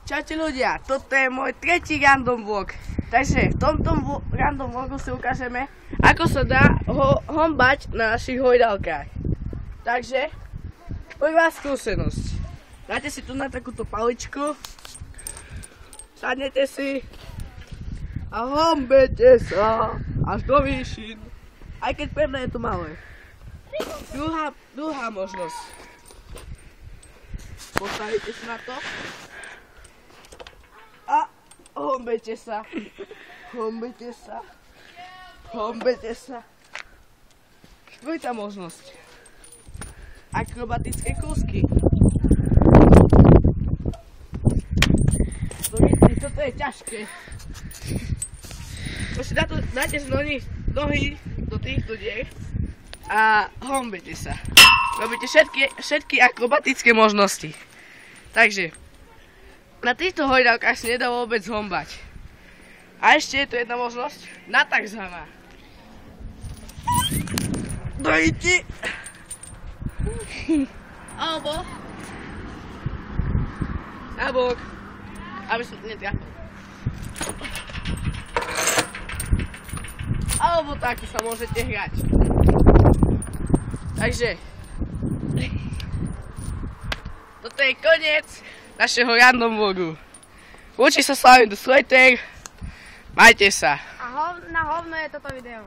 Čaute ľudia, toto je môj tretí random vlog. Takže v tomto random vlogu si ukážeme, ako sa dá hombať na našich hojdalkách. Takže, prvá skúsenosť. Dáte si tu na takúto paličku, sadnete si a hombete sa až do výšin. Aj keď pre mňa je to malé. Druhá možnosť. Postavíte si na to a hombete sa. Hombete sa. Hombete sa. Štvrtá možnosť. Akrobatické kúsky. Toto je ťažké. Proste dáte si nohy do týchto dier a hombete sa. Robíte všetky akrobatické možnosti. Takže na týchto hojdalkách si nedá vôbec hombať. A ešte je tu jedna možnosť, natakzaná. Dojiti. Alebo nabok, aby som to netrafil. Alebo takto sa môžete hrať. Takže toto je koniec našeho random vlogu. Učí sa s vami do Slater. Majte sa. A na hovno je toto video.